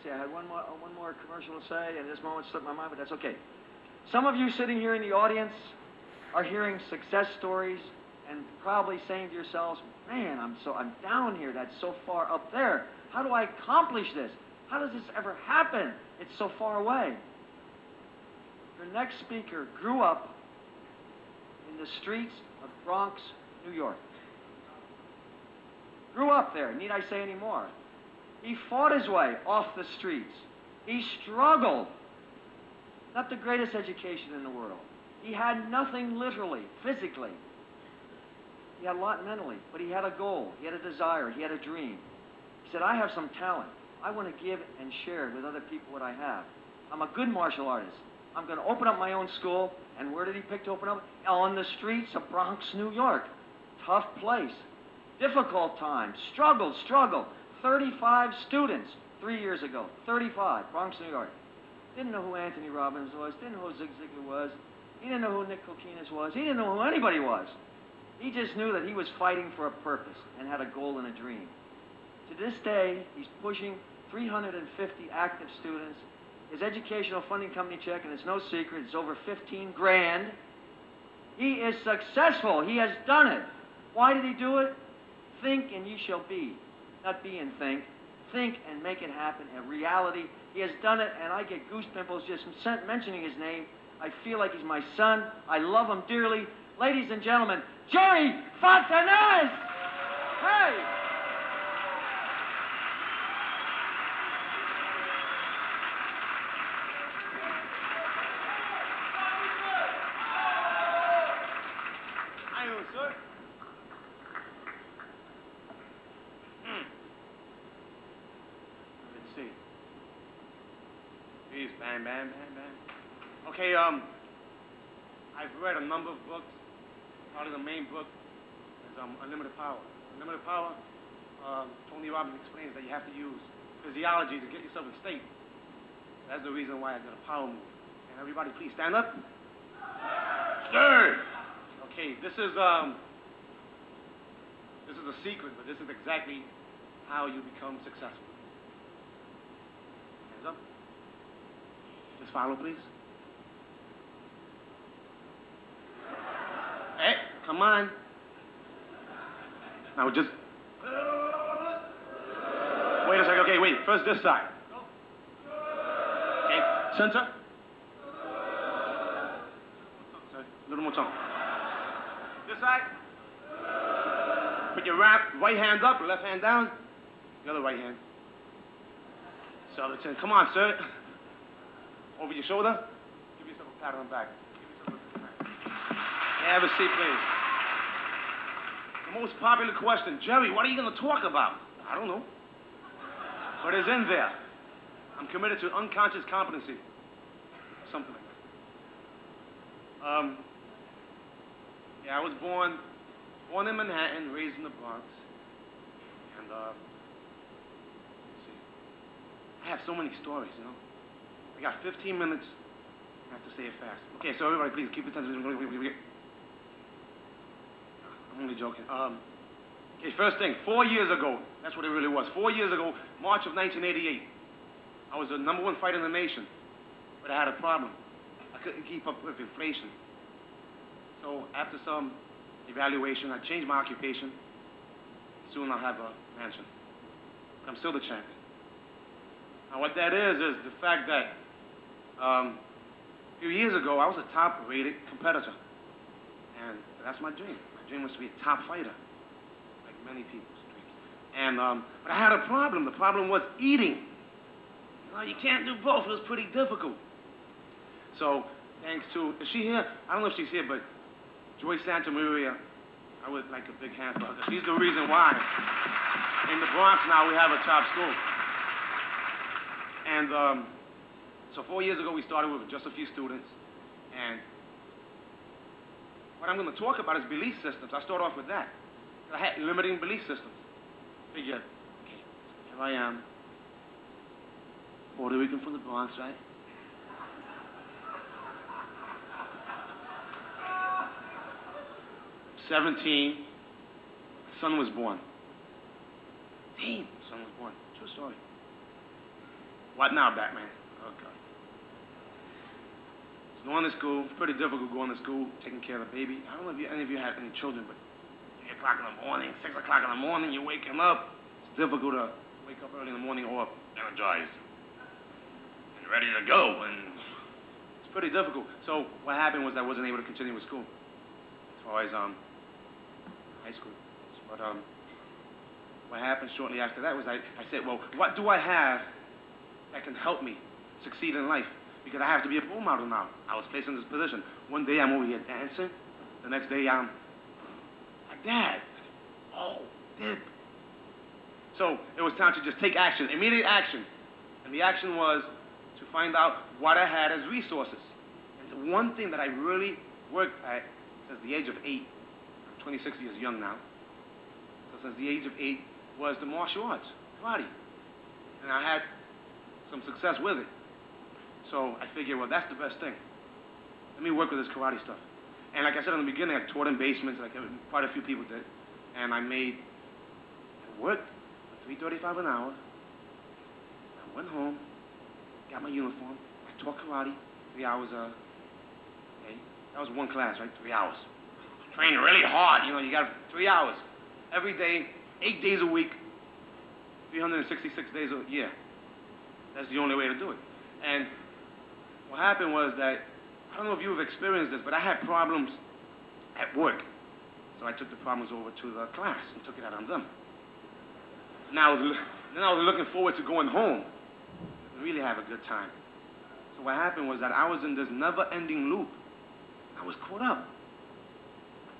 see, I had one more commercial to say, and this moment slipped my mind, but that's okay. Some of you sitting here in the audience are hearing success stories and probably saying to yourselves, man, I'm down here. That's so far up there. How do I accomplish this? How does this ever happen? It's so far away. Your next speaker grew up in the streets of Bronx, New York. Grew up there. Need I say any more? He fought his way off the streets. He struggled. Not the greatest education in the world. He had nothing literally, physically. He had a lot mentally, but he had a goal. He had a desire. He had a dream. He said, I have some talent. I want to give and share with other people what I have. I'm a good martial artist. I'm going to open up my own school. And where did he pick to open up? On the streets of Bronx, New York. Tough place. Difficult times. Struggle. 35 students 3 years ago. 35, Bronx, New York. Didn't know who Anthony Robbins was. Didn't know who Zig Ziglar was. He didn't know who Nick Kokinas was. He didn't know who anybody was. He just knew that he was fighting for a purpose and had a goal and a dream. To this day, he's pushing 350 active students. His educational funding company check, and it's no secret, it's over 15 grand. He is successful. He has done it. Why did he do it? Think and you shall be. Not be and think. Think and make it happen. A reality. He has done it, and I get goose pimples just mentioning his name. I feel like he's my son. I love him dearly. Ladies and gentlemen, Jerry Fontanez! Hey! Bam. Okay, I've read a number of books. Probably the main book is Unlimited Power. Unlimited Power, Tony Robbins explains that you have to use physiology to get yourself in state. That's the reason why I did a power move. And everybody, please stand up. Sir! Okay, this is a secret, but this is exactly how you become successful. Hands up. Just follow, please. Hey, come on. Now just... Wait a second. Okay, wait. First this side. Okay, center. A little more tongue. This side. Put your right hand up, left hand down. The other right hand. So the chin. Come on, sir. Over your shoulder. Give yourself a pat on the back. Have a seat, please. The most popular question, Jerry, what are you going to talk about? I don't know. But it's in there. I'm committed to unconscious competency. Something like that. Yeah, I was born in Manhattan, raised in the Bronx. And, let's see. I have so many stories, you know. I got 15 minutes. I have to say it fast. Okay, so everybody, please keep attention. I'm only joking. Okay, first thing, 4 years ago, that's what it really was. 4 years ago, March of 1988, I was the #1 fighter in the nation, but I had a problem. I couldn't keep up with inflation. So after some evaluation, I changed my occupation. Soon I'll have a mansion. I'm still the champion. Now what that is the fact that a few years ago, I was a top-rated competitor. And that's my dream. My dream was to be a top fighter, like many people's dreams. And, but I had a problem. The problem was eating. You know, you can't do both. It was pretty difficult. So, thanks to, is she here? I don't know if she's here, but Joy Santa Maria, I would like a big hand for her. She's the reason why in the Bronx now we have a top school. And, so 4 years ago, we started with just a few students, and what I'm going to talk about is belief systems. I start off with that. I had limiting belief systems. Figure, okay, here I am, Puerto Rican from the Bronx, right? '17, son was born. Son was born. True story. What now, Batman? Oh, God. So going to school, it's pretty difficult going to school, taking care of the baby. I don't know if any of you have any children, but 3 o'clock in the morning, 6 o'clock in the morning, you're waking up. It's difficult to wake up early in the morning all energized and ready to go, and it's pretty difficult. So what happened was I wasn't able to continue with school as far as high school. But what happened shortly after that was I said, well, what do I have that can help me succeed in life? Because I have to be a role model now. I was placed in this position. One day I'm over here dancing. The next day I'm like, Dad. Oh, dip. So it was time to just take action, immediate action. And the action was to find out what I had as resources. And the one thing that I really worked at since the age of 8, I'm 26 years young now, so since the age of 8, was the martial arts, karate. And I had some success with it. So I figured, well, that's the best thing. Let me work with this karate stuff. And like I said in the beginning, I taught in basements, like quite a few people did. And I worked for $3.35 an hour. I went home, got my uniform. I taught karate 3 hours a day. That was one class, right? 3 hours. Trained really hard, you know, you got 3 hours. Every day, 8 days a week, 366 days a year. That's the only way to do it. And what happened was that, I don't know if you've experienced this, but I had problems at work. So I took the problems over to the class and took it out on them. Now, then I was looking forward to going home and really have a good time. So what happened was that I was in this never-ending loop. I was caught up.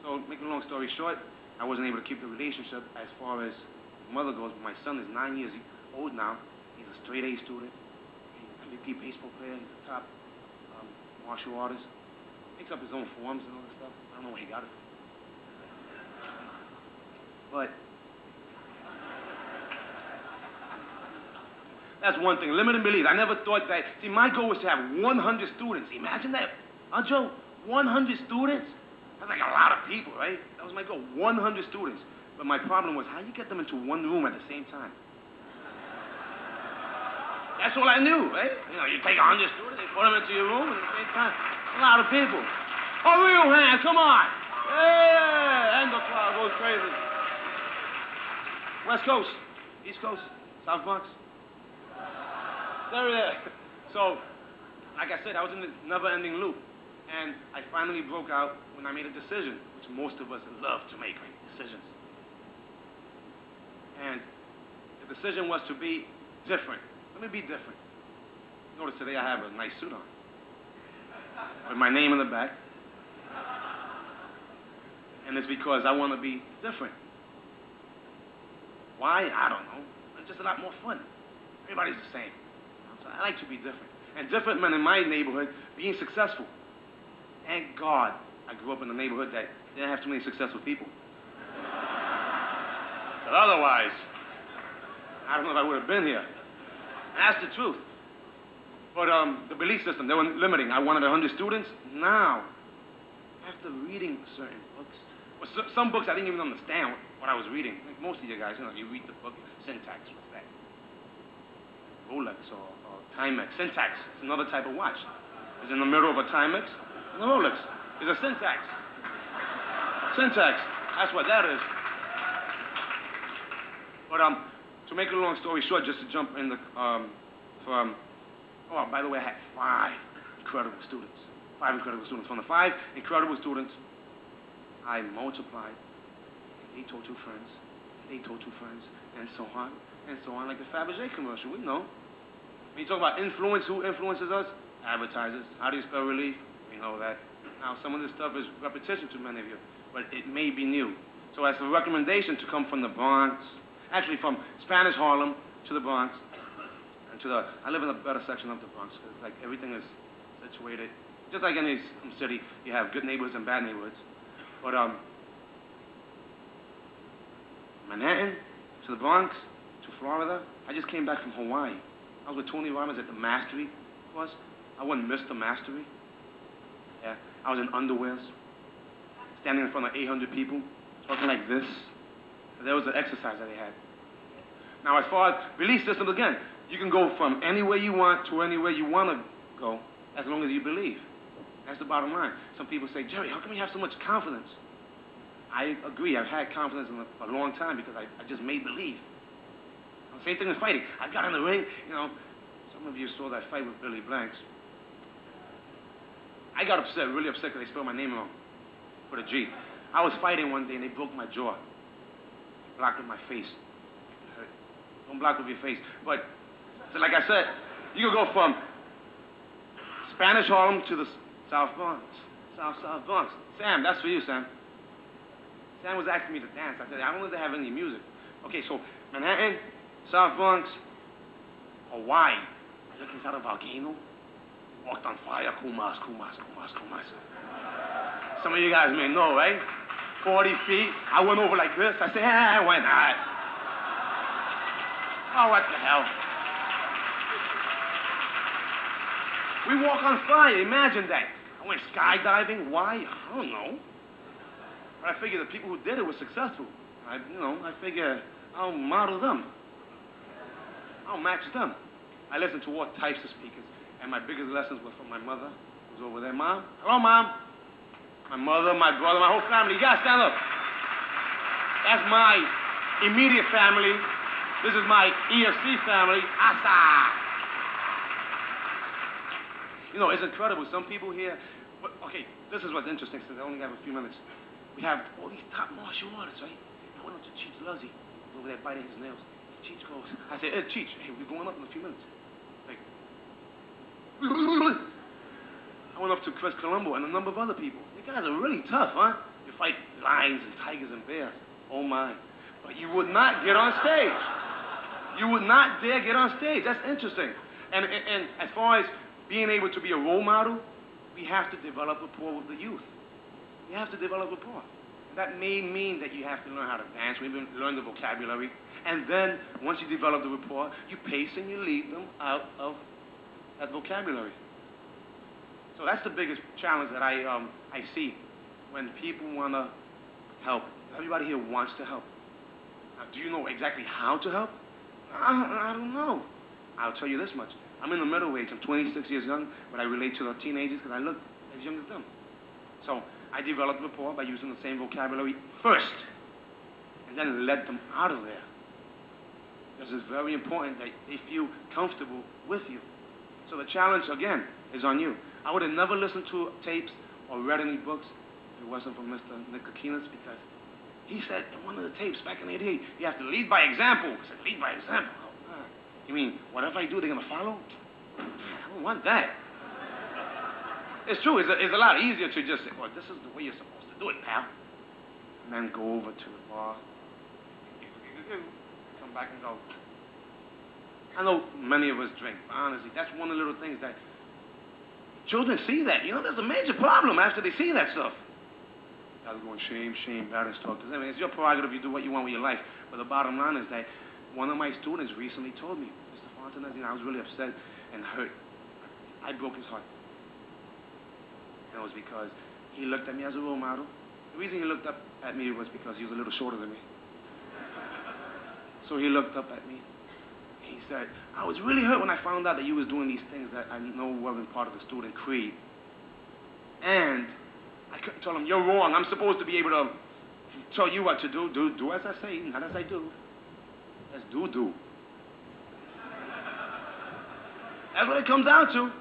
So, making a long story short, I wasn't able to keep the relationship as far as mother goes. My son is 9 years old now. He's a straight-A student. He's an MVP baseball player. He's a top martial artist. Makes up his own forms and all that stuff. I don't know where he got it from. But that's one thing. Limiting beliefs. I never thought that. See, my goal was to have 100 students. Imagine that. Huh, Joe? 100 students? That's like a lot of people, right? That was my goal. 100 students. But my problem was, how do you get them into one room at the same time? That's all I knew, right? You know, you take 100 students, you put them into your room at the same time. A lot of people. Oh, real hands, come on. Yeah, and the crowd goes crazy. West Coast, East Coast, South Bronx. There. So, like I said, I was in this never-ending loop. And I finally broke out when I made a decision, which most of us love to make, right? Decisions. And the decision was to be different. Let me be different. Notice today I have a nice suit on, with my name in the back. And it's because I want to be different. Why? I don't know. It's just a lot more fun. Everybody's the same. So I like to be different. And different meant in my neighborhood being successful. Thank God I grew up in a neighborhood that didn't have too many successful people. But otherwise, I don't know if I would have been here. That's the truth. But the belief system, they were limiting. I wanted 100 students. Now, after reading certain books, well, some books I didn't even understand what I was reading. Like most of you guys, you know, you read the book, syntax, what's that? Rolex or Timex. Syntax, it's another type of watch. It's in the middle of a Timex and a Rolex. It's a syntax. Syntax, that's what that is. But to make a long story short, just to jump in the, oh, by the way, I had 5 incredible students. 5 incredible students. From the 5 incredible students, I multiplied. They told 2 friends. They told 2 friends. And so on. And so on. Like the Fabergé commercial, we know. When you talk about influence, who influences us? Advertisers. How do you spell relief? We know that. Now, some of this stuff is repetition to many of you, but it may be new. So as a recommendation to come from the Bronx, actually from Spanish Harlem to the Bronx, and to the, I live in a better section of the Bronx, because like everything is situated, just like any city, you have good neighborhoods and bad neighborhoods. But Manhattan to the Bronx to Florida, I just came back from Hawaii. I was with Tony Robbins at the Mastery course. I won Mr. Mastery. Yeah, I was in underwears, standing in front of 800 people, talking like this. There was an exercise that they had. Now, as far as belief systems, again, you can go from anywhere you want to anywhere you want to go, as long as you believe. That's the bottom line. Some people say, Jerry, how come you have so much confidence? I agree. I've had confidence in a long time because I just made believe. Same thing in fighting. I got in the ring, you know. Some of you saw that fight with Billy Blanks. I got upset, really upset, because they spelled my name wrong. With a G. I was fighting one day and they broke my jaw. Blocked with my face. It hurt. Don't block with your face. But, so like I said, you can go from Spanish Harlem to the South Bronx. South Bronx. Sam, that's for you, Sam. Sam was asking me to dance. I said, I don't know if they have any music. Okay, so Manhattan, South Bronx, Hawaii. I looked inside a volcano. Walked on fire. Kumas. Some of you guys may know, right? 40 feet. I went over like this. I said, why not? Oh, what the hell? We walk on fire. Imagine that. I went skydiving. Why? I don't know. But I figured the people who did it were successful. I figure I'll model them. I'll match them. I listened to all types of speakers, and my biggest lessons were from my mother, who's over there. Mom? Hello, Mom. My mother, my brother, my whole family. You guys stand up. That's my immediate family. This is my EFC family. Asa. You know, it's incredible. Some people here, but, okay, this is what's interesting since I only have a few minutes. We have all these top martial artists, right? I went up to Cheech Luzzy, over there biting his nails. Cheech goes, I said, hey, Cheech, hey, we're going up in a few minutes. Like, I went up to Chris Colombo and a number of other people. You guys are really tough, huh? You fight lions and tigers and bears. Oh, my. But you would not get on stage. You would not dare get on stage. That's interesting. And as far as being able to be a role model, we have to develop rapport with the youth. You have to develop rapport. That may mean that you have to learn how to dance, maybe learn the vocabulary, and then once you develop the rapport, you pace and you lead them out of that vocabulary. So that's the biggest challenge that I see when people want to help. Everybody here wants to help. Now, do you know exactly how to help? I don't know. I'll tell you this much. I'm in the middle age. I'm 26 years young, but I relate to the teenagers because I look as young as them. So I developed rapport by using the same vocabulary first, and then let them out of there. Because it's very important that they feel comfortable with you. So the challenge, again, is on you. I would have never listened to tapes or read any books if it wasn't for Mr. Nick Akinas, because he said in one of the tapes back in '88, you have to lead by example. I said, lead by example? Oh, you mean, whatever I do, they're going to follow? I don't want that. It's true. It's a lot easier to just say, well, this is the way you're supposed to do it, pal. And then go over to the bar. Come back and go. I know many of us drink, but honestly, that's one of the little things that children see that. You know, there's a major problem after they see that stuff. Guys are going, shame, parents talk. I mean, it's your prerogative. You do what you want with your life. But the bottom line is that one of my students recently told me, Mr. Fontanez, you know, I was really upset and hurt. I broke his heart. And it was because he looked at me as a role model. The reason he looked up at me was because he was a little shorter than me. So he looked up at me. He said, I was really hurt when I found out that you was doing these things that I know wasn't part of the student creed. And I couldn't tell him, you're wrong. I'm supposed to be able to tell you what to do. Do as I say, not as I do. That's do. That's what it comes down to.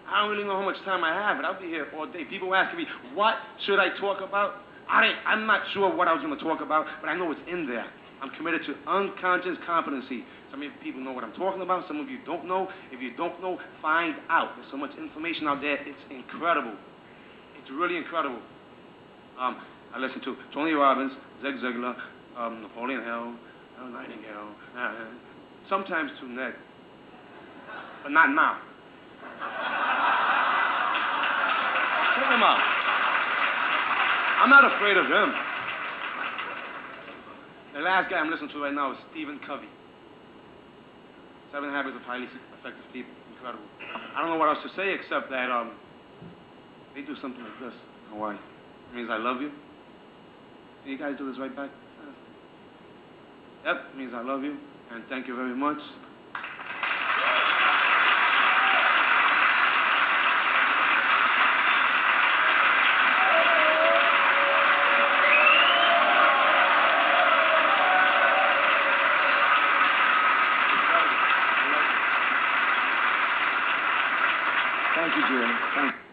I don't really know how much time I have, but I'll be here all day. People asking me, what should I talk about? I'm not sure what I was going to talk about, but I know it's in there. I'm committed to unconscious competency. Some of you people know what I'm talking about. Some of you don't know. If you don't know, find out. There's so much information out there. It's incredible. It's really incredible. I listen to Tony Robbins, Zig Ziglar, Napoleon Hill, Nightingale, sometimes to Ned, but not now. Check him out. I'm not afraid of him. The last guy I'm listening to right now is Stephen Covey. 7 Habits of Highly Effective People. Incredible. I don't know what else to say except that they do something like this in Hawaii. It means I love you. Can you guys do this right back? Yep, it means I love you. And thank you very much. Thank you, Jerry. Thank you.